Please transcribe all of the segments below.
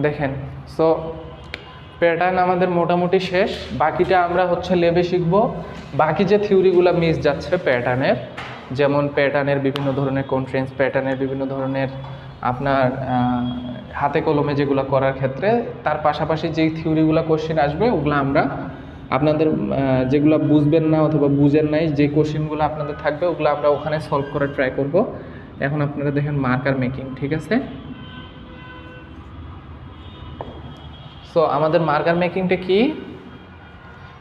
দেখেন। So pattern আমাদের মোটামুটি শেষ, বাকিটা আমরা হচ্ছে ল্যাবে শিখব। বাকি যে থিওরিগুলো মিস যাচ্ছে প্যাটার্নের, যেমন প্যাটার্নের বিভিন্ন ধরনের কনফারেন্স, প্যাটার্নের বিভিন্ন ধরনের আপনার হাতে কলমে যেগুলো করার ক্ষেত্রে, তার পাশাপাশি যেই থিওরিগুলো কোশ্চেন আসবে ওগুলো আমরা আপনাদের যেগুলো বুঝবেন না অথবা বুঝেন নাই, যে কোশ্চেনগুলো আপনাদের থাকবে ওগুলো আমরা ওখানে সলভ করার ট্রাই করব। এখন আপনারা দেখেন মার্কার মেকিং, ঠিক আছে? সো আমাদের মার্কার মেকিংটা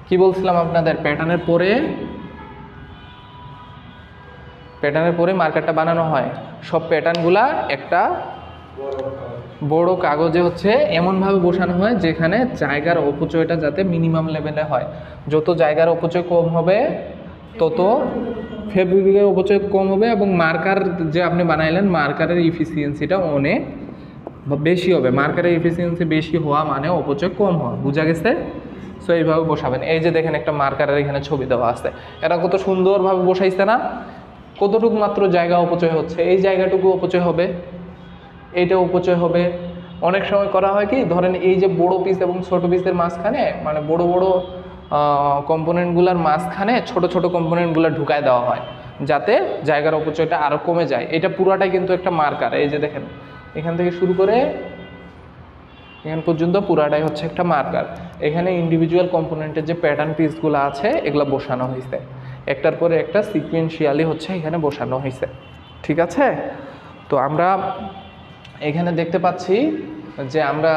কি বলছিলাম আপনাদের, প্যাটার্নের পরে মার্কারটা বানানো হয়। সব প্যাটার্নগুলা একটা বড় কাগজে হচ্ছে এমনভাবে বসানো হয় যেখানে জায়গার অপচয়টা যাতে মিনিমাম লেভেলে হয়। যত জায়গার অপচয় কম হবে তত ফেব্রিকের অপচয় কম হবে, এবং মার্কার যে আপনি বানাইলেন মার্কারের ইফিসিয়েন্সিটা অনেক বেশি হবে। মার্কারের ইফিসিয়েন্সি বেশি হওয়া মানে অপচয় কম হওয়া, বোঝা গেছে? সো এইভাবে বসাবেন। এই যে দেখেন একটা মার্কারের এখানে ছবি দেওয়া আছে, এটা কত সুন্দরভাবে বসাইছে না? কতটুকু মাত্র জায়গা অপচয় হচ্ছে, এই জায়গাটুকু অপচয় হবে, এইটা অপচয় হবে। অনেক সময় করা হয় কি, ধরেন এই যে বড় পিস এবং ছোট পিসের মাঝখানে, মানে বড় বড় কম্পোনেন্টগুলোর মাঝখানে ছোট ছোট কম্পোনেন্টগুলো ঢুকায় দেওয়া হয় যাতে জায়গার অপচয়টা আরও কমে যায়। এটা পুরাটাই কিন্তু একটা মার্কার। এই যে দেখেন এখান থেকে শুরু করে এখান পর্যন্ত পুরাটাই হচ্ছে একটা মার্কার। এখানে ইন্ডিভিজুয়াল কম্পোনেন্টের যে প্যাটার্ন পিসগুলো আছে এগুলো বসানো হয়েছে, একটার পরে একটা সিকুয়েন্সিয়ালি হচ্ছে এখানে বসানো হয়েছে, ঠিক আছে? তো আমরা এখানে দেখতে পাচ্ছি যে আমরা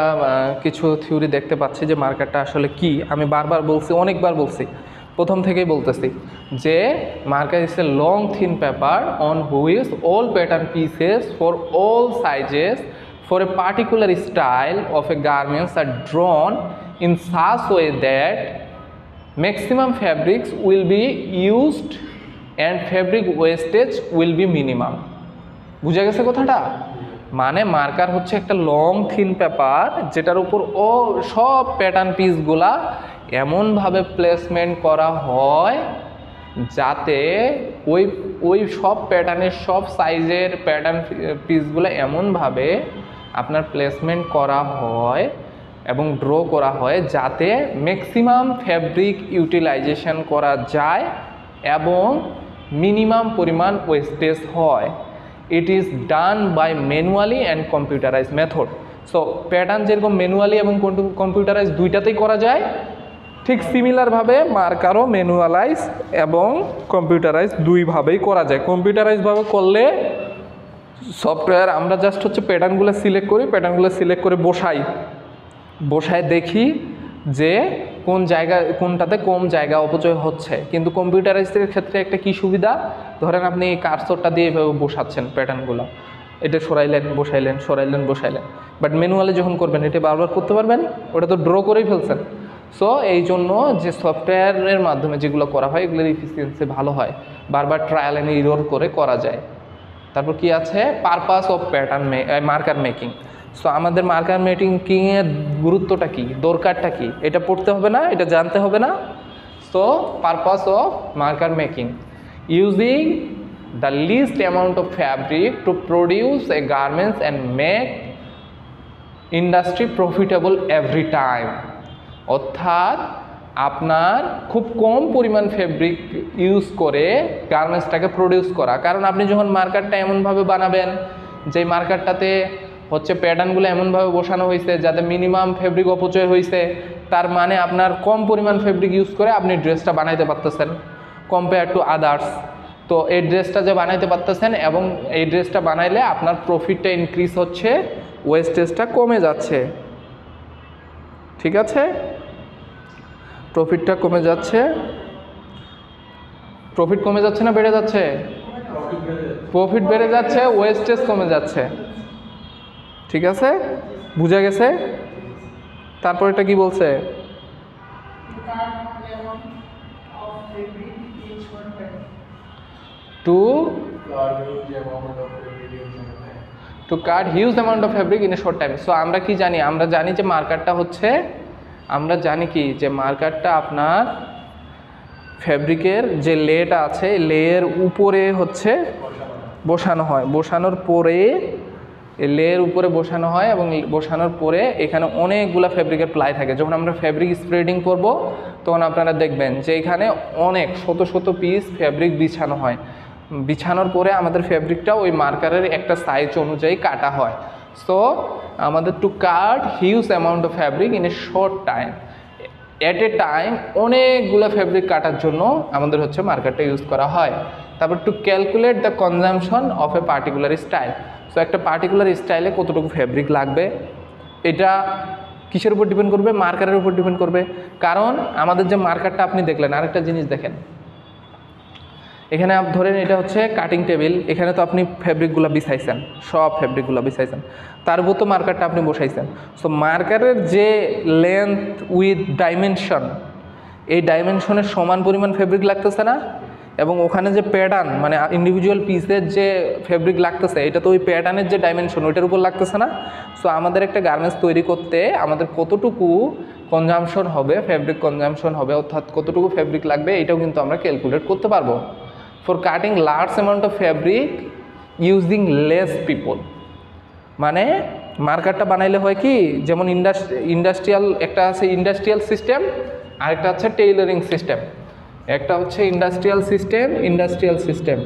কিছু থিওরি দেখতে পাচ্ছি যে মার্কারটা আসলে কি। আমি বারবার বলছি, অনেকবার বলছি, প্রথম থেকেই বলতেছি যে marker is a long thin paper on which all pattern pieces for all sizes for a particular style of a garments are drawn in such way that maximum fabrics will be used and fabric wastage will be minimum. বুঝা গেছে কথাটা? মানে marker হচ্ছে একটা long thin paper যেটার উপর সব pattern পিসগুলা এমনভাবে প্লেসমেন্ট করা হয় যাতে ওই সব প্যাটার্নের সব সাইজের প্যাটার্ন পিসগুলো এমনভাবে আপনার প্লেসমেন্ট করা হয় এবং ড্র করা হয় যাতে ম্যাক্সিমাম ফ্যাব্রিক ইউটিলাইজেশন করা যায় এবং মিনিমাম পরিমাণ ওয়েস্টেজ হয়। It is done by manually and computerize method. So pattern যেরকম ম্যানুয়ালি এবং কম্পিউটারাইজ দুইটাতেই করা যায়, ঠিক সিমিলারভাবে মার্কারও ম্যানুয়ালাইজ এবং কম্পিউটারাইজ দুইভাবেই করা যায়। কম্পিউটারাইজভাবে করলে সফটওয়্যার আমরা জাস্ট হচ্ছে প্যাটার্নগুলো সিলেক্ট করি, প্যাটার্নগুলো সিলেক্ট করে বসায় দেখি যে কোনটাতে কম জায়গা অপচয় হচ্ছে। কিন্তু কম্পিউটারাইজের ক্ষেত্রে একটা কি সুবিধা, ধরেন আপনি কার্সরটা দিয়ে এভাবে বসাচ্ছেন প্যাটার্নগুলো, এটা সরাইলেন বসাইলেন, সরাইলেন বসাইলেন, বাট ম্যানুয়ালি যখন করবেন এটা বারবার করতে পারবেন, ওটা তো ড্র করেই ফেলছেন। সো এই জন্য যে সফটওয়্যারের মাধ্যমে যেগুলো করা হয় এগুলোর এফিসিয়েন্সি ভালো হয়, বারবার ট্রায়াল অ্যান্ড এরর করে করা যায়। তারপর কি আছে, purpose of marker making. So আমাদের মার্কার মেকিংয়ের গুরুত্বটা কি, দরকারটা কি, এটা পড়তে হবে না, এটা জানতে হবে না। So purpose of marker making, using the least amount of fabric to produce a garments and make industry profitable every time. অর্থাৎ আপনার খুব কম পরিমাণ ফেব্রিক ইউজ করে গার্মেন্টসটাকে প্রডিউস করা। কারণ আপনি যখন মার্কারটা এমনভাবে বানাবেন যে মার্কারটাতে হচ্ছে প্যাটার্নগুলো এমনভাবে বসানো হয়েছে যাতে মিনিমাম ফেব্রিক অপচয় হয়েছে, তার মানে আপনার কম পরিমাণ ফেব্রিক ইউজ করে আপনি ড্রেসটা বানাইতে পারতেছেন কম্পেয়ার টু আদার্স। তো এই ড্রেসটা যে বানাইতে পারতেছেন এবং এই ড্রেসটা বানাইলে আপনার প্রফিটটা ইনক্রিজ হচ্ছে, ওয়েস্টেজটা কমে যাচ্ছে, ঠিক আছে? প্রফিটটা কমে যাচ্ছে, প্রফিট কমে যাচ্ছে না বেড়ে যাচ্ছে? প্রফিট বেড়ে যাচ্ছে, ওয়েস্টেজ কমে যাচ্ছে, ঠিক আছে? বুঝা গেছে? তারপর এটা কি বলছে, two cut huge amount of fabric in a short time. So আমরা কি জানি, আমরা জানি যে মার্কারটা হচ্ছে, আমরা জানি কি যে মার্কারটা আপনার ফ্যাব্রিকের যে লেটা আছে লেয়ের উপরে হচ্ছে বসানো হয়, বসানোর পরে এই লেয়ের উপরে বসানো হয় এবং বসানোর পরে এখানে অনেকগুলো ফেব্রিকের প্লাই থাকে। যখন আমরা ফেব্রিক স্প্রেডিং করব তখন আপনারা দেখবেন যে এখানে অনেক শত শত পিস ফেব্রিক বিছানো হয়। বিছানোর পরে আমাদের ফেব্রিকটা ওই মার্কারের একটা সাইজ অনুযায়ী কাটা হয়। সো আমাদের two cut huge amount of fabric in a short time, at A time অনেকগুলো ফেব্রিক কাটার জন্য আমাদের হচ্ছে মার্কারটা ইউজ করা হয়। তারপর to calculate the consumption of a particular style. So একটা পার্টিকুলার স্টাইলে কতটুকু ফেব্রিক লাগবে এটা কিসের উপর ডিপেন্ড করবে? মার্কারের উপর ডিপেন্ড করবে। কারণ আমাদের যে মার্কারটা আপনি দেখলেন, আরেকটা জিনিস দেখেন, এখানে ধরেন এটা হচ্ছে কাটিং টেবিল, এখানে তো আপনি ফেব্রিকগুলো বিছাইছেন, সব ফেব্রিকগুলো বিছাইছেন, তার উপর তো মার্কারটা আপনি বসাইছেন। সো মার্কারের যে লেন্থ উইথ ডাইমেনশন, এই ডাইমেনশনের সমান পরিমাণ ফেব্রিক লাগতেছে না? এবং ওখানে যে প্যাটার্ন, মানে ইন্ডিভিজুয়াল পিসের যে ফেব্রিক লাগতেছে, এটা তো ওই প্যাটার্নের যে ডাইমেনশন ওইটার উপর লাগতেছে না? সো আমাদের একটা গার্মেন্টস তৈরি করতে আমাদের কতটুকু কনজামশন হবে, ফেব্রিক কনজামশন হবে, অর্থাৎ কতটুকু ফেব্রিক লাগবে, এটাও কিন্তু আমরা ক্যালকুলেট করতে পারবো। For cutting large amount of fabric using less people, মানে মার্কারটা বানাইলে হয় কি, যেমন ইন্ডাস্ট্রিয়াল একটা আছে ইন্ডাস্ট্রিয়াল সিস্টেম, আরেকটা হচ্ছে টেইলারিং সিস্টেম। একটা হচ্ছে ইন্ডাস্ট্রিয়াল সিস্টেম,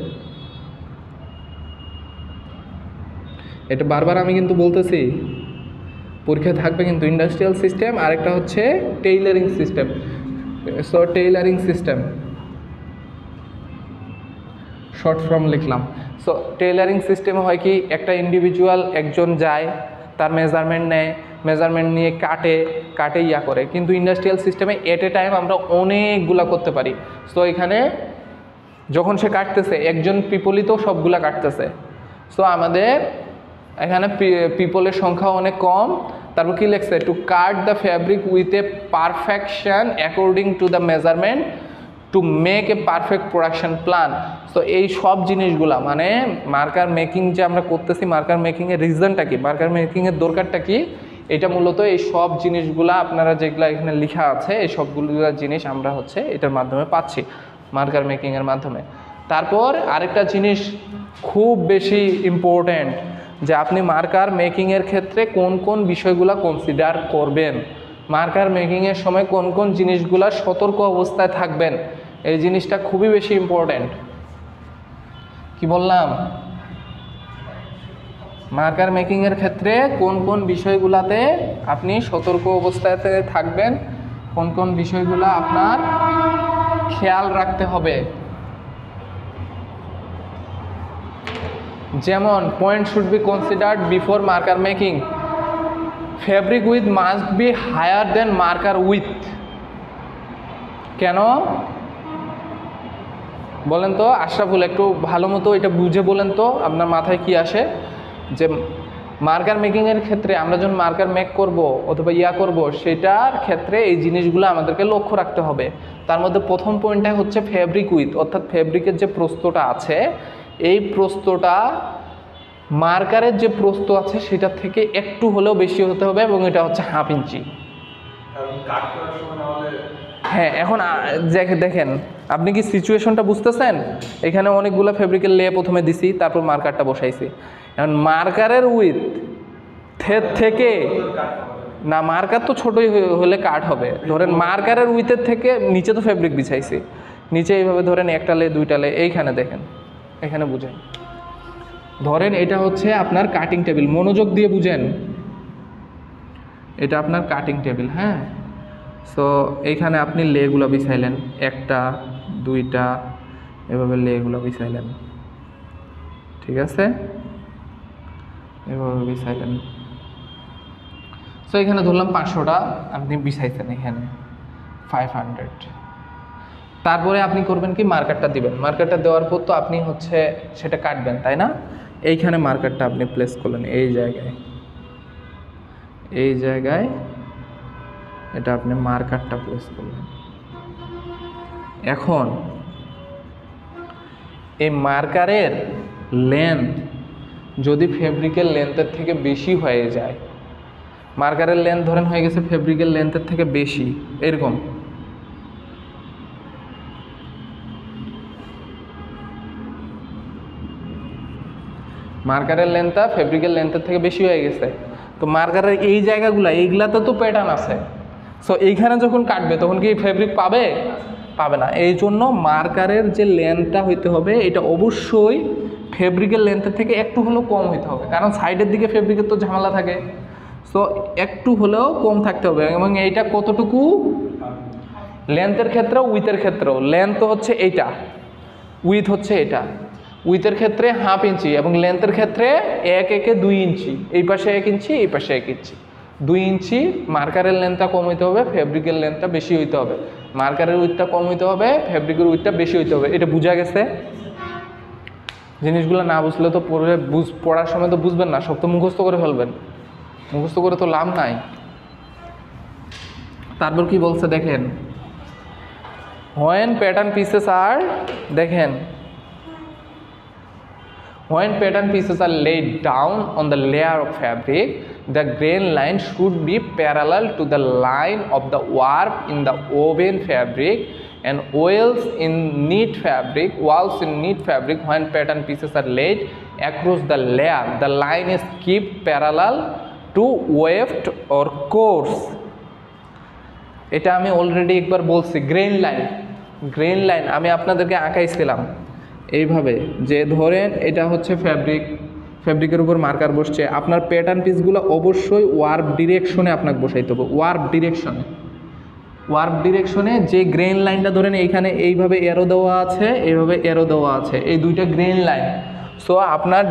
এটা বারবার আমি কিন্তু বলতেছি, পরীক্ষায় থাকবে কিন্তু। ইন্ডাস্ট্রিয়াল সিস্টেম, আরেকটা হচ্ছে tailoring system. So tailoring system short form লিখলাম। সো টেইলারিং সিস্টেমে হয় কি, একটা ইন্ডিভিজুয়াল একজন যায়, তার মেজারমেন্ট নেয়, মেজারমেন্ট নিয়ে কাটে ইয়া করে। কিন্তু ইন্ডাস্ট্রিয়াল সিস্টেমে এট এ টাইম আমরা অনেকগুলা করতে পারি। সো এখানে যখন সে কাটতেছে, একজন পিপলই তো সবগুলা কাটতেছে। সো আমাদের এখানে পিপলের সংখ্যা অনেক কম। তারপর কি লিখছে, two cut the fabric with a perfection according to the measurement to make a perfect production plan. তো এই সব জিনিসগুলা, মানে মার্কার মেকিং যে আমরা করতেছি, মার্কার মেকিংয়ের রিজনটা কি, মার্কার মেকিংয়ের দরকারটা কি, এটা মূলত এই সব জিনিসগুলা আপনারা যেগুলো এখানে লেখা আছে, এই সবগুলো জিনিস আমরা হচ্ছে এটার মাধ্যমে পাচ্ছি, মার্কার মেকিংয়ের মাধ্যমে। তারপর আরেকটা জিনিস খুব বেশি ইম্পর্ট্যান্ট, যে আপনি মার্কার মেকিংয়ের ক্ষেত্রে কোন কোন বিষয়গুলো কনসিডার করবেন, মার্কার মেকিংয়ের সময় কোন কোন জিনিসগুলো সতর্ক অবস্থায় থাকবেন, এই জিনিসটা খুবই বেশি ইম্পর্ট্যান্ট। কি বললাম? মার্কার মেকিংয়ের ক্ষেত্রে কোন কোন বিষয়গুলোতে আপনি সতর্ক অবস্থাতে থাকবেন, কোন কোন বিষয়গুলো আপনার খেয়াল রাখতে হবে। যেমন point should be considered before marker making, fabric width must be higher than marker width. কেন বলেন তো আশরাফুল, একটু ভালো মতো এটা বুঝে বলেন তো, আপনার মাথায় কি আসে? যে মার্কার মেকিংয়ের ক্ষেত্রে আমরা যখন মার্কার মেক করব অথবা করব, সেটার ক্ষেত্রে এই জিনিসগুলো আমাদেরকে লক্ষ্য রাখতে হবে। তার মধ্যে প্রথম পয়েন্টটা হচ্ছে ফেব্রিক উইথ, অর্থাৎ ফেব্রিকের যে প্রস্থটা আছে, এই প্রস্থটা মার্কারের যে প্রস্থ আছে সেটার থেকে একটু হলেও বেশি হতে হবে, এবং এটা হচ্ছে 1/2 ইঞ্চি। হ্যাঁ, এখন দেখেন আপনি কি সিচুয়েশনটা বুঝতেছেন? এখানে অনেকগুলো ফেব্রিকের লে প্রথমে দিছি, তারপর মার্কারটা বসাইছি। এখন মার্কারের উইথ থেকে না, মার্কার তো ছোটই হলে কাট হবে। ধরেন মার্কারের উইথের থেকে নিচে তো ফেব্রিক বিছাইছি, নিচে এইভাবে ধরেন একটা লে, দুইটা লে, এইখানে দেখেন, এখানে বুঝেন। ধরেন এটা হচ্ছে আপনার কাটিং টেবিল, মনোযোগ দিয়ে বুঝেন, এটা আপনার কাটিং টেবিল। হ্যাঁ, সো এইখানে আপনি লেগুলো বিছাইলেন, একটা দুইটা এভাবে লেগুলো বিছাইলেন, ঠিক আছে, এভাবে বিছাইলেন। সো এখানে ধরলাম 500টা আপনি বিছাইছেন, এখানে 500। তারপরে আপনি করবেন কি, মার্কারটা দিবেন। মার্কারটা দেওয়ার পর তো আপনি হচ্ছে সেটা কাটবেন, তাই না? এইখানে মার্কারটা আপনি প্লেস করলেন, এই জায়গায় এটা আপনি মার্কারটা প্লেস করলেন। এখন এই মার্কারের লেন্থ যদি ফেব্রিকের লেন্থের থেকে বেশি হয়ে যায়, মার্কারের লেন্থ ধরেন হয়ে গেছে ফেব্রিকের লেন্থের থেকে বেশি, এরকম, মার্কারের লেন্থটা ফেব্রিকের লেন্থের থেকে বেশি হয়ে গেছে। তো মার্কারের এই জায়গাগুলো এইগুলাতে তো প্যাটার্ন আছে, সো এইখানে যখন কাটবে তখন কি ফেব্রিক পাবে? পাবে না। এই জন্য মার্কারের যে লেন্থটা হইতে হবে এটা অবশ্যই ফেব্রিকের লেন্থের থেকে একটু হলেও কম হইতে হবে, কারণ সাইডের দিকে ফেব্রিকের তো ঝামেলা থাকে। সো একটু হলেও কম থাকতে হবে। এবং এইটা কতটুকু লেন্থের ক্ষেত্রেও উইথের ক্ষেত্রেও, লেন্থ হচ্ছে এইটা, উইথ হচ্ছে এটা। উইথের ক্ষেত্রে 1/2 ইঞ্চি এবং লেন্থের ক্ষেত্রে 1 2 ইঞ্চি, এই পাশে 1 ইঞ্চি এই পাশে 1 ইঞ্চি, 2 ইঞ্চি। মার্কারের লেন্থটা কম হইতে হবে, ফেব্রিকের লেন্থটা বেশি হইতে হবে। মার্কারের উইথটা কম হইতে হবে, ফেব্রিকের উইথটা বেশি হইতে হবে। এটা বোঝা গেছে? জিনিসগুলো না বুঝলে তো পড়ার সময় তো বুঝবেন না, সব তো মুখস্থ করে ফেলবেন, মুখস্থ করে তো লাভ নাই। তারপর কি বলছে দেখেন, when pattern pieces are, দেখেন, when pattern pieces are laid down on the layer of fabric, the grain line should be parallel to the line of the warp in the woven fabric and walls in neat fabric. When pattern pieces are laid across the layer, the line is kept parallel to weft or coarse. এটা আমি already একবার বলছি। Grain line আমি আপনাদেরকে আঁকাইছিলাম এইভাবে, যে ধরেন এটা হচ্ছে ফ্যাব্রিকের উপর মার্কার বসছে, আপনার প্যাটার্ন পিসগুলো অবশ্যই ওয়ার্প ডিরেকশনে আপনাকে বসাইতে হবে। ওয়ার্প ডিরেকশনে যে গ্রেন লাইনটা ধরেন এইখানে এইভাবে এরো দেওয়া আছে, এইভাবে এরো দেওয়া আছে, এই দুইটা গ্রেন লাইন। সো আপনার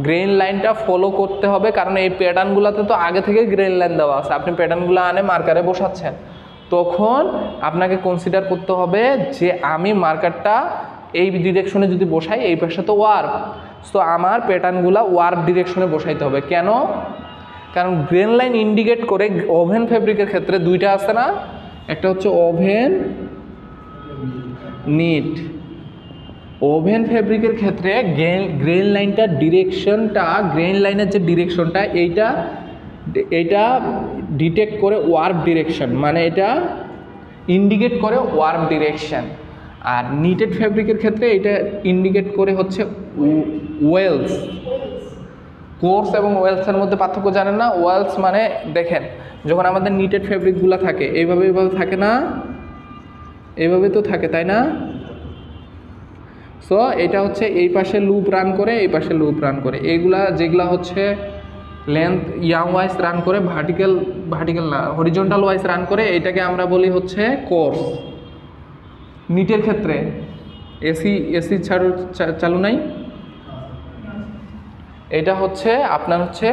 গ্রেন লাইনটা ফলো করতে হবে, কারণ এই প্যাটার্নগুলোতে তো আগে থেকে গ্রেন লাইন দেওয়া আছে। আপনি প্যাটার্নগুলো আনে মার্কারে বসাচ্ছেন, তখন আপনাকে কনসিডার করতে হবে যে আমি মার্কারটা এই ডিরেকশনে যদি বসাই, এই পাশে তো ওয়ার্প, সো আমার প্যাটার্নগুলো ওয়ার্প ডিরেকশনে বসাইতে হবে। কেন? কারণ গ্রেন লাইন ইন্ডিকেট করে ওভেন ফেব্রিকের ক্ষেত্রে দুইটা আছে না, একটা হচ্ছে ওভেন নিট। ওভেন ফেব্রিকের ক্ষেত্রে গ্রেন লাইনের যে ডিরেকশনটা এইটা ডিটেক্ট করে ওয়ার্প ডিরেকশন, মানে এটা ইন্ডিকেট করে ওয়ার্প ডিরেকশন। আর নিটেড ফেব্রিকের ক্ষেত্রে এটা ইন্ডিকেট করে হচ্ছে ওয়েলস। কোর্স এবং ওয়েলসের মধ্যে পার্থক্য জানেন না? ওয়েলস মানে দেখেন, যখন আমাদের নিটেড ফেব্রিকগুলো থাকে এইভাবে থাকে না, এইভাবে তো থাকে, তাই না? সো এটা হচ্ছে এই পাশে লুপ রান করে, এই পাশে লুপ রান করে, যেগুলা হচ্ছে লেন্থ ওয়াইজ রান করে, ভার্টিক্যাল না হরিজন্টাল ওয়াইজ রান করে, এটাকে আমরা বলি হচ্ছে কোর্স। নিটের ক্ষেত্রে এসি চালু নাই, এটা হচ্ছে আপনার হচ্ছে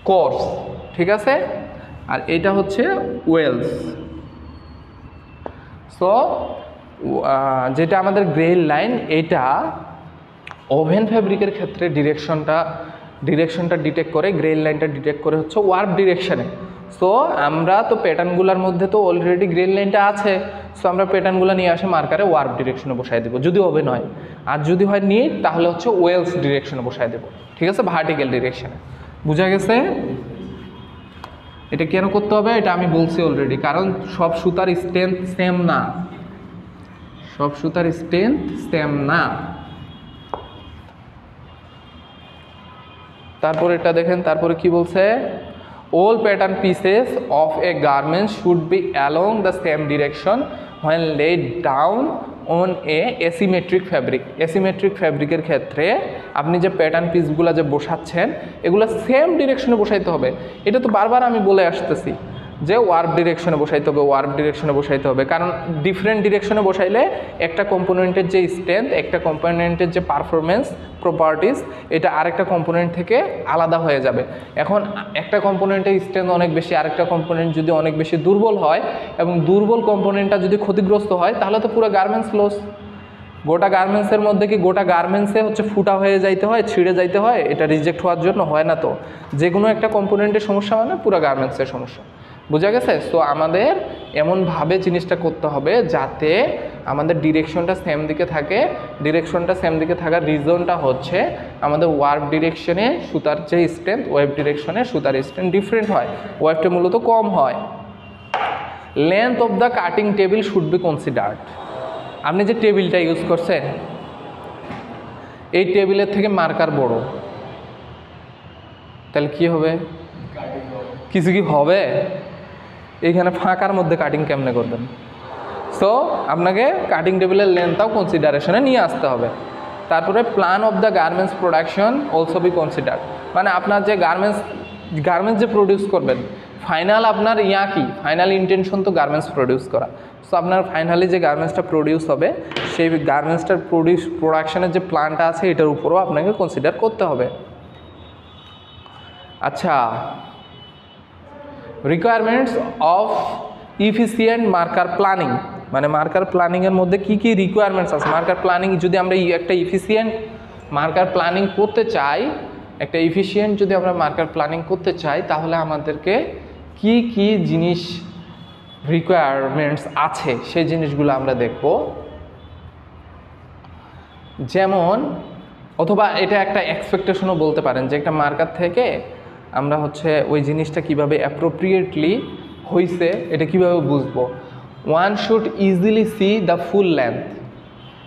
কোর্স, ঠিক আছে? আর এটা হচ্ছে ওয়েলস। সো যেটা আমাদের গ্রেন লাইন, এটা ওভেন ফেব্রিকের ক্ষেত্রে ডিরেকশনটা ডিটেক্ট করে, গ্রেন লাইনটা ডিটেক্ট করে হচ্ছে ওয়ার্প ডিরেকশনে। সো আমরা তো প্যাটার্নগুলোর মধ্যে তো অলরেডি গ্রেন লাইনটা আছে, সো আমরা প্যাটার্নগুলো নিয়ে আসে মার্কারে ওয়ার্প ডিরেকশনে বসাই দেবো যদি ওভেন হয়। আর যদি হয় নিট, তাহলে হচ্ছে ওয়েলস ডিরেকশনে বসাই দেবো, ঠিক আছে? ভার্টিক্যাল ডিরেকশনে। বুঝা গেছে? এটা কেন করতে হবে এটা আমি বলছি অলরেডি, কারণ সব সুতার স্ট্রেংথ সেম না। তারপর এটা দেখেন, তারপরে কি বলছে, all pattern pieces of a garment should be along the same direction when laid down on a asymmetric fabric. asymmetric ফ্যাব্রিকের ক্ষেত্রে আপনি যে প্যাটার্ন পিসগুলো যে বসাচ্ছেন, এগুলো সেম ডিরেকশনে বসাইতে হবে। এটা তো বারবার আমি বলে আসতেছি যে ওয়ার্প ডিরেকশনে বসাইতে হবে, কারণ ডিফারেন্ট ডিরেকশনে বসাইলে একটা কম্পোনেন্টের যে স্ট্রেংথ, একটা কম্পোনেন্টের যে পারফরমেন্স প্রপার্টিস, এটা আরেকটা কম্পোনেন্ট থেকে আলাদা হয়ে যাবে। এখন একটা কম্পোনেন্টের স্ট্রেংথ অনেক বেশি, আরেকটা কম্পোনেন্ট যদি অনেক বেশি দুর্বল হয় এবং দুর্বল কম্পোনেন্টটা যদি ক্ষতিগ্রস্ত হয়, তাহলে তো পুরো গার্মেন্টস লস। গোটা গার্মেন্টসের মধ্যে কি গোটা গার্মেন্টসে হচ্ছে ফুটা হয়ে যাইতে হয়, ছিঁড়ে যাইতে হয়? এটা রিজেক্ট হওয়ার জন্য হয় না তো। যে কোনো একটা কম্পোনেন্টের সমস্যা মানে পুরো গার্মেন্টসের সমস্যা। বোঝা গেছে? সো আমাদের এমনভাবে জিনিসটা করতে হবে যাতে আমাদের ডিরেকশনটা সেম দিকে থাকে। ডিরেকশনটা সেম দিকে থাকার রিজনটা হচ্ছে আমাদের ওয়ার্প ডিরেকশনে সুতার যে স্ট্রেংথ, ওয়েভ ডিরেকশনে সুতার স্ট্রেংথ ডিফারেন্ট হয়, ওয়েভটা মূলত কম হয়। Length of the cutting table should be considered. আপনি যে টেবিলটা ইউজ করছেন, এই টেবিলের থেকে মার্কার বড়, তাহলে কি হবে? কিছু কি হবে? এইখানে ফাঁকার মধ্যে কাটিং কেমনে করবেন? সো আপনাকে কাটিং টেবিলের লেন্থটাও কনসিডারেশনে নিয়ে আসতে হবে। তারপরে plan of the garments production also be consider, মানে আপনার যে গার্মেন্টস যে প্রডিউস করবেন, ফাইনাল আপনার কি ফাইনাল ইন্টেনশন তো গার্মেন্টস প্রডিউস করা। সো আপনার ফাইনালি যে গার্মেন্টসটা প্রডিউস হবে সেই গার্মেন্টসটার প্রোডাকশনের যে প্ল্যানটা আছে এটার উপরও আপনাকে কনসিডার করতে হবে। আচ্ছা, requirements of efficient marker planning, মানে মার্কার প্ল্যানিংয়ের মধ্যে কি কি রিকোয়ারমেন্টস আছে। মার্কার প্ল্যানিং যদি আমরা একটা ইফিসিয়েন্ট মার্কার প্ল্যানিং করতে চাই, যদি আমরা মার্কার প্ল্যানিং করতে চাই, তাহলে আমাদেরকে কি কি জিনিস রিকোয়ারমেন্টস আছে সেই জিনিসগুলো আমরা দেখব। যেমন, অথবা এটা একটা এক্সপেকটেশনও বলতে পারেন যে একটা মার্কার থেকে আমরা ওই জিনিসটা কিভাবে অ্যাপ্রোপ্রিয়েটলি হয়েছে এটা কিভাবে বুঝবো। One should easily see the full length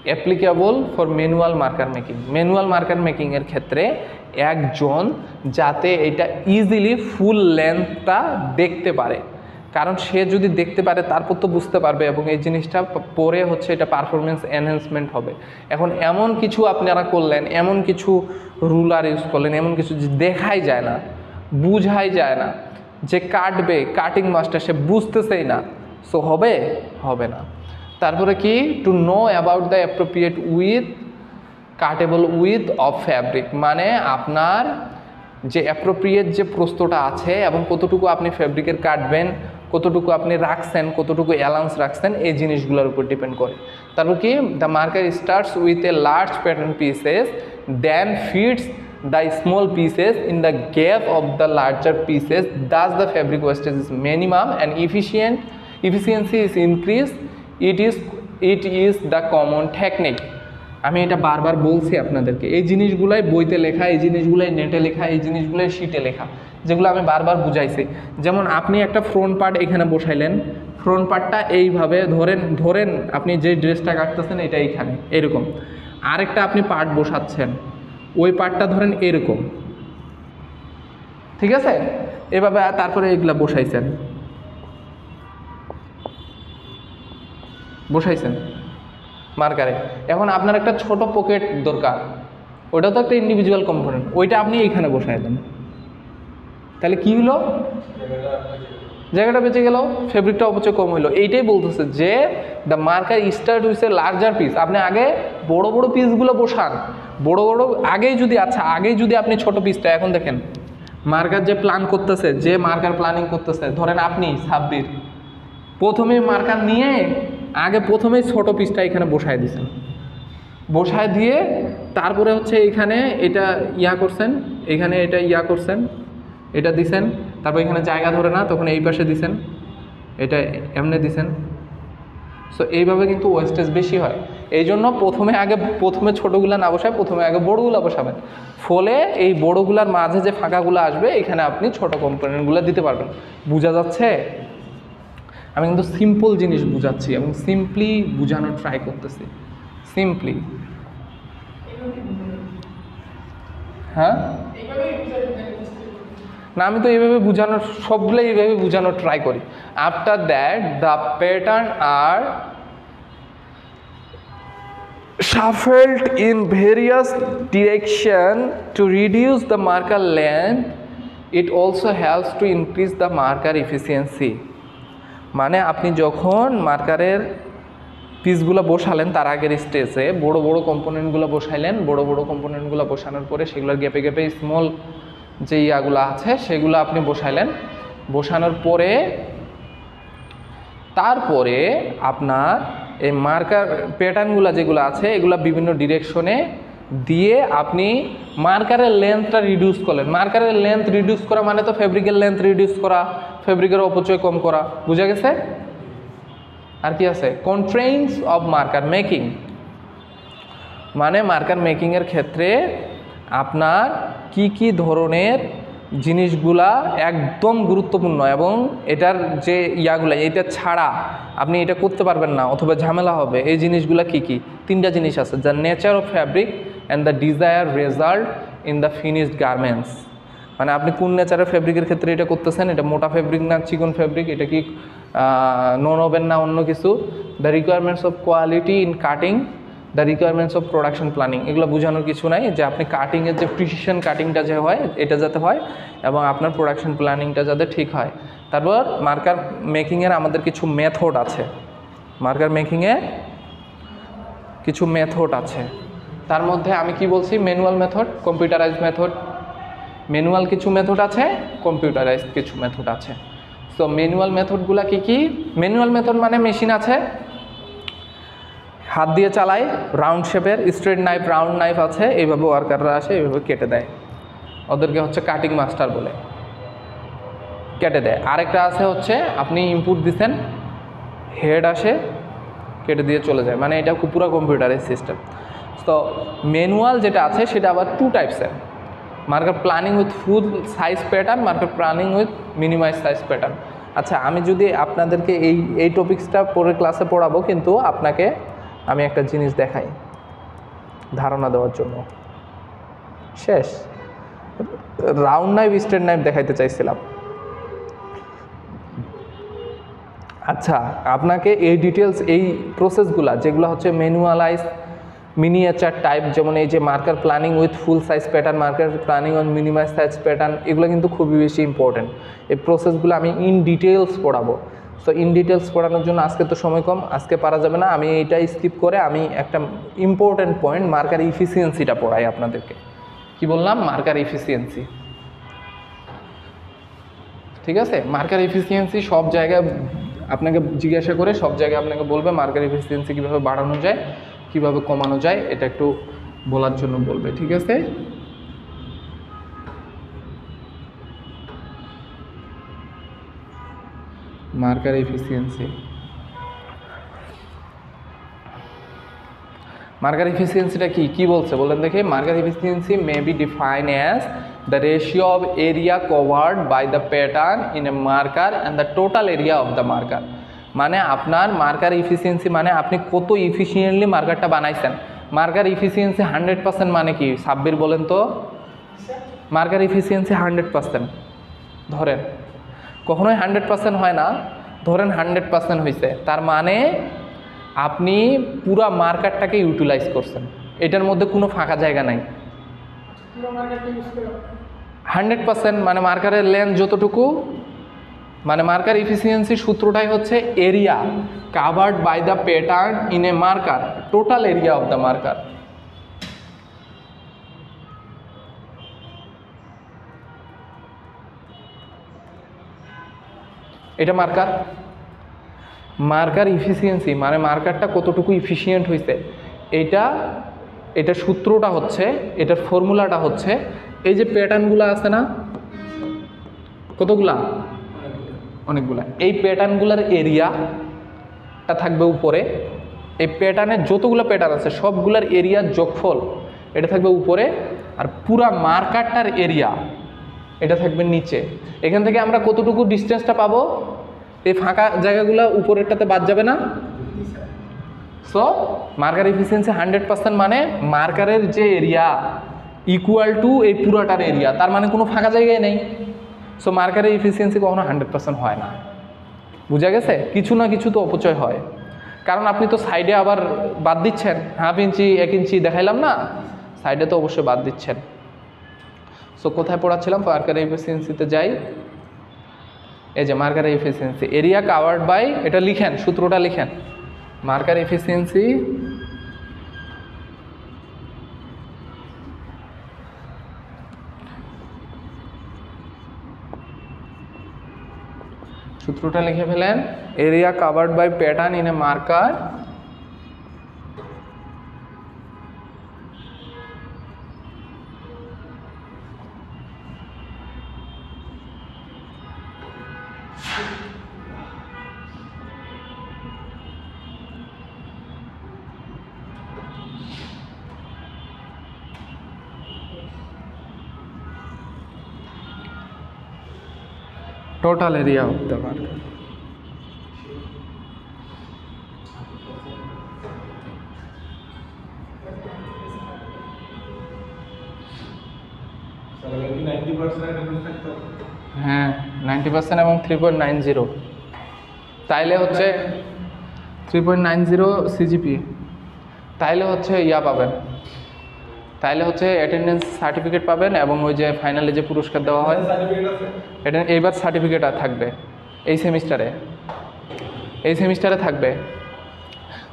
applicable for manual marker making. Manual marker মেকিংয়ের ক্ষেত্রে একজন যাতে এটা ইজিলি ফুল লেন্থটা দেখতে পারে, কারণ সে যদি দেখতে পারে তারপর তো বুঝতে পারবে এবং এই জিনিসটা পরে এটা পারফরমেন্স এনহ্যান্সমেন্ট হবে। এখন এমন কিছু আপনারা করলেন, এমন কিছু রুলার ইউজ করলেন, এমন কিছু যে দেখাই যায় না, বুঝাই যায় না, যে কাটবে কাটিং মাস্টার সে বুঝতেছেই না, সো হবে না। তারপরে কি, to know about the appropriate width cuttable width of fabric, মানে আপনার যে অ্যাপ্রোপ্রিয়েট যে প্রস্তটা আছে এবং কতটুকু আপনি ফ্যাব্রিকের কাটবেন, কতটুকু আপনি রাখছেন, কতটুকু অ্যালাউন্স রাখছেন, এই জিনিসগুলোর উপর ডিপেন্ড করে। তারপর কি, the marker starts with a large pattern pieces then fits the small pieces in the gap of the larger pieces, thus the fabric wastage is minimum and efficiency is increased. It is the common technique. আমি এটা বারবার বলছি আপনাদেরকে, এই জিনিসগুলাই বইতে লেখা, এই জিনিসগুলাই নেটে লেখা, এই জিনিসগুলাই শিটে লেখা, যেগুলো আমি বারবার বুঝাইছি। যেমন আপনি একটা ফ্রন্ট পার্ট এখানে বসাইলেন, ফ্রন্ট পার্টটা এইভাবে ধরেন আপনি যে ড্রেসটা কাটতেছেন এটা এইখানে এরকম, আরেকটা আপনি পার্ট বসাচ্ছেন, ওই পার্টটা ধরেন এরকম, ঠিক আছে, এভাবে তারপরে এগুলা বসাইছেন মার্কারে। এখন আপনার একটা ছোট পকেট দরকার, ওইটা তো একটা ইন্ডিভিজুয়াল কম্পোনেন্ট, ওইটা আপনি এইখানে বসাই দেন, তাহলে কি হলো, জায়গাটা বেঁচে গেল, ফেব্রিকটা অপচয় কম হইলো। এইটাই বলতেছে যে the marker start with a larger piece. আপনি আগে বড় বড় পিসগুলো বসান, আগেই যদি আপনি ছোট পিসটা, এখন দেখেন মার্কার যে প্ল্যান করতেছে, যে মার্কার প্ল্যানিং করতেছে, ধরেন আপনি সাব্বির, প্রথমে মার্কার নিয়ে প্রথমেই ছোট পিসটা এখানে বসায় দিয়েছেন, বসায় দিয়ে তারপরে এখানে এটা করছেন, এখানে এটা করছেন, এটা দিছেন, তারপর এখানে জায়গা ধরে না তখন এই পাশে দিছেন, এটা এমনি দিছেন। সো এইভাবে কিন্তু ওয়েস্টেজ বেশি হয়। এই জন্য প্রথমে ছোটোগুলো না বসায় প্রথমে আগে বড়োগুলো বসাবেন, ফলে এই বড়োগুলার মাঝে যে ফাঁকাগুলো আসবে এখানে আপনি ছোটো কম্পোনেন্টগুলো দিতে পারবেন। বোঝা যাচ্ছে? আমি কিন্তু সিম্পল জিনিস বুঝাচ্ছি এবং সিম্পলি বোঝানোর ট্রাই করতেছি, সিম্পলি। হ্যাঁ না, আমি তো এইভাবে সবগুলো এইভাবে বোঝানোর ট্রাই করি। After that the pattern are shuffled in various direction to reduce the marker length. It also helps to increase the marker efficiency. মানে আপনি যখন মার্কারের পিসগুলো বসালেন তার আগের স্টেজে বড় বড় কম্পোনেন্টগুলো বসাইলেন, বড় বড় কম্পোনেন্টগুলো বসানোর পরে সেগুলোর গ্যাপে গ্যাপে স্মল যে ইয়াগুলো আছে সেগুলো আপনি বসাইলেন, বসানোর পরে তারপরে আপনার এই মার্কার প্যাটার্নগুলো যেগুলো আছে এগুলো বিভিন্ন ডিরেকশনে দিয়ে আপনি মার্কারের লেন্থটা রিডিউস করলেন। মার্কারের লেন্থ রিডিউস করা মানে তো ফেব্রিকের লেন্থ রিডিউস করা, ফেব্রিকের অপচয় কম করা, বুঝা গেছে? আর কি আছে? কনস্ট্রেইনস অফ মার্কার মেকিং, মানে মার্কার মেকিংয়ের ক্ষেত্রে আপনার কি কি ধরনের জিনিসগুলা একদম গুরুত্বপূর্ণ এবং এটার যে এটা ছাড়া আপনি এটা করতে পারবেন না অথবা ঝামেলা হবে, এই জিনিসগুলা কি কি? তিনটা জিনিস আছে, the nature of fabric, and the desire result in the finished garments. মানে আপনি কোন নেচারের ফেব্রিকের ক্ষেত্রে এটা করতেছেন, এটা মোটা ফেব্রিক না চিকন ফেব্রিক, এটা কি নন ওভেন না অন্য কিছু, the requirements of quality in cutting, the requirements of production planning. এগুলো বোঝানোর কিছু নাই, যে আপনি কাটিংয়ের যে প্রিসিশন কাটিংটা যে হয় এটা যাতে হয় এবং আপনার প্রোডাকশন প্ল্যানিংটা যাতে ঠিক হয়। তারপর মার্কার মেকিংয়ের আমাদের কিছু মেথড আছে, মার্কার মেকিংয়ে কিছু মেথড আছে। তার মধ্যে আমি কি বলছি, manual method, computerise method. Manual কিছু মেথড আছে, কম্পিউটারাইজ কিছু মেথড আছে। সো ম্যানুয়াল মেথডগুলো কী কী? ম্যানুয়াল মেথড মানে মেশিন আছে, হাত দিয়ে চালায়, রাউন্ড শেপের স্ট্রেট নাইফ, রাউন্ড নাইফ আছে, এইভাবে ওয়ার্কাররা আসে এইভাবে কেটে দেয়, ওদেরকে হচ্ছে কাটিং মাস্টার বলে, কেটে দেয়। আরেকটা আছে হচ্ছে আপনি ইনপুট দিচ্ছেন, হেড আসে কেটে দিয়ে চলে যায়, মানে এটা পুরো কম্পিউটারের সিস্টেম। তো ম্যানুয়াল যেটা আছে সেটা আবার টু টাইপসের, marker planning with full size pattern, marker planning with minimize size pattern. আচ্ছা, আমি যদি আপনাদেরকে এই টপিক্সটা পরে ক্লাসে পড়াবো, কিন্তু আপনাকে আমি একটা জিনিস দেখাই ধারণা দেওয়ার জন্য। শেষ, রাউন্ড নাইফ স্ট্রেট নাইফ দেখাইতে চাইছিলাম। আচ্ছা, আপনাকে এই ডিটেলস, এই প্রসেসগুলা যেগুলো হচ্ছে ম্যানুয়ালাইজ মিনিয়েচার টাইপ, যেমন এই যে marker planning with full size pattern, marker planning on minimize size pattern, এগুলো কিন্তু খুবই বেশি ইম্পর্টেন্ট। এই প্রসেসগুলো আমি ইন ডিটেলস পড়াবো। সো ইন ডিটেলস পড়ানোর জন্য আজকে তো সময় কম, আজকে পারা যাবে না। আমি এইটাই স্কিপ করে আমি একটা ইম্পর্টেন্ট পয়েন্ট মার্কার ইফিসিয়েন্সিটা পড়াই আপনাদেরকে। কি বললাম? Marker efficiency. ঠিক আছে, মার্কার ইফিসিয়েন্সি সব জায়গায় আপনাকে জিজ্ঞাসা করে সব জায়গায় আপনাকে বলবে মার্কার ইফিসিয়েন্সি কীভাবে বাড়ানো যায়, কীভাবে কমানো যায়, এটা একটু বলার জন্য বলবে। ঠিক আছে, মার্কার এফিসিয়েন্সি। মার্কার এফিসিয়েন্সিটা কি বলছে বলেন দেখে? Marker efficiency may be define as the ratio of area covered by the pattern in a marker and the total area of the marker. মানে আপনার মার্কার এফিসিয়েন্সি মানে আপনি কত ইফিসিয়েন্টলি মার্কারটা বানাইছেন। মার্কার এফিসিয়েন্সি 100% মানে কি? সাব্বির বলেন তো। Marker efficiency 100%। ধরেন কখনোই 100% হয় না, ধরেন 100% হয়েছে, তার মানে আপনি পুরো মার্কারটাকে ইউটিলাইজ করছেন, এটার মধ্যে কোনো ফাঁকা জায়গা নাই। 100% মানে মার্কারের লেন্থ যতটুকু, মানে মার্কার এফিসিয়েন্সি সূত্রটাই হচ্ছে area covered by the pattern in a marker, total area of the marker. এটা মার্কার। মার্কার ইফিসিয়েন্সি মানে মার্কারটা কতটুকু ইফিসিয়েন্ট হয়েছে, এটা সূত্রটা হচ্ছে, এটার ফর্মুলাটা হচ্ছে এই যে প্যাটার্নগুলো আছে না, কতগুলা? অনেকগুলা। এই প্যাটার্নগুলোর এরিয়াটা থাকবে উপরে, এই প্যাটার্নের যতগুলো প্যাটার্ন আছে সবগুলোর এরিয়ার যোগফল এটা থাকবে উপরে, আর পুরা মার্কারটার এরিয়া এটা থাকবে নিচে। এখান থেকে আমরা কতটুকু ডিস্টেন্সটা পাবো? এই ফাঁকা জায়গাগুলো উপরেরটাতে বাদ যাবে না। সো মার্কার এফিসিয়েন্সি 100% মানে মার্কারের যে এরিয়া ইকুয়াল টু এই পুরাটার এরিয়া, তার মানে কোনো ফাঁকা জায়গায় নেই। সো মার্কারের এফিসিয়েন্সি কখনো 100% হয় না। বুঝা গেছে? কিছু না কিছু তো অপচয় হয়, কারণ আপনি তো সাইডে আবার বাদ দিচ্ছেন, 1/2 ইঞ্চি 1 ইঞ্চি দেখাইলাম না, সাইডে তো অবশ্যই বাদ দিচ্ছেন। সো কোথায় পড়াচ্ছিলাম? মার্কার এফিসিয়েন্সিতে যাই। এই যে marker efficiency area covered by, এটা লিখেন, সূত্রটা লিখেন। মার্কার এফিসিয়েন্সি সূত্রটা লিখে ফেলেন। Area covered by pattern in a marker total area of the marker. হ্যাঁ 90% এবং 3.90, তাইলে হচ্ছে 3.90 সিজিপি, তাইলে হচ্ছে ইয়া পাবেন, তাইলে হচ্ছে অ্যাটেন্ডেন্স সার্টিফিকেট পাবেন এবং ওই যে ফাইনালে যে পুরস্কার দেওয়া হয় এটা এইবার সার্টিফিকেট থাকবে এই সেমিস্টারে থাকবে।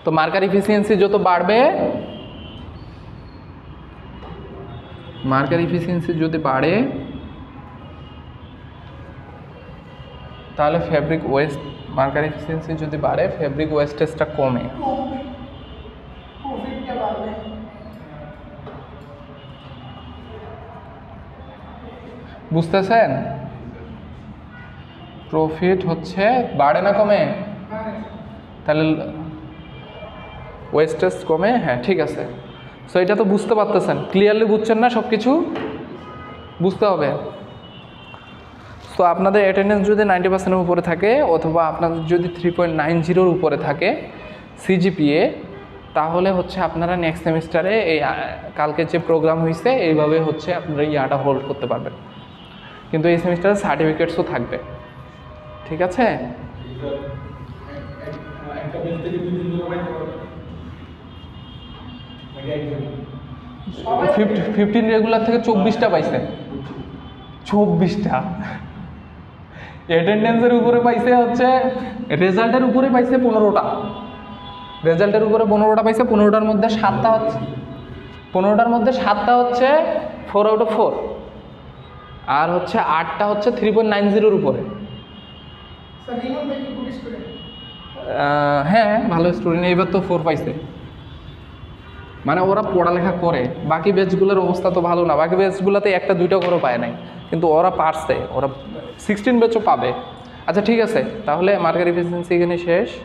তো মার্কার ইফিসিয়েন্সি যত বাড়বে, মার্কার ইফিসিয়েন্সি যদি বাড়ে তাহলে ফ্যাব্রিক ওয়েস্ট, মার্কার ইফিসিয়েন্সি যদি বাড়ে ফ্যাব্রিক ওয়েস্টেজটা কমে। বুঝতেছেন? প্রফিট হচ্ছে বাড়ে না কমে? তাহলে ওয়েস্টেজ কমে, হ্যাঁ ঠিক আছে। সো এটা তো বুঝতে পারতেছেন, ক্লিয়ারলি বুঝছেন না? সব কিছু বুঝতে হবে। তো আপনাদের অ্যাটেন্ডেন্স যদি 90%-এর উপরে থাকে অথবা আপনাদের যদি 3.90-র উপরে থাকে সিজিপিএ, তাহলে হচ্ছে আপনারা নেক্সট সেমিস্টারে এই কালকে যে প্রোগ্রাম হয়েছে এইভাবে হচ্ছে আপনারা ইয়াটা হোল্ড করতে পারবেন। কিন্তু এই সেমিস্টারে সার্টিফিকেটসও থাকবে, ঠিক আছে? 15 রেগুলার থেকে 24টা পাইছে, 24টা অ্যাটেন্ডেন্সের উপরে পাইছে হচ্ছে, রেজাল্টের উপরে পাইছে 15টা, রেজাল্টের উপরে 15টা পাইছে, 15টার মধ্যে 7টা হচ্ছে, 15টার মধ্যে 7টা হচ্ছে 4 আউট অফ 4, আর হচ্ছে 8টা হচ্ছে 3.90-র উপরে। হ্যাঁ ভালো স্টুডেন্ট, এইবার তো 4 পাইছে, মানে ওরা পড়ালেখা করে। বাকি ব্যাচগুলোর অবস্থা তো ভালো না, বাকি ব্যাচগুলোতে 1-2টা করে পায় নাই, কিন্তু ওরা পারছে, ওরা 16 ব্যাচও পাবে। আচ্ছা ঠিক আছে, তাহলে মার্কার এফিসিয়েন্সি এখানে শেষ।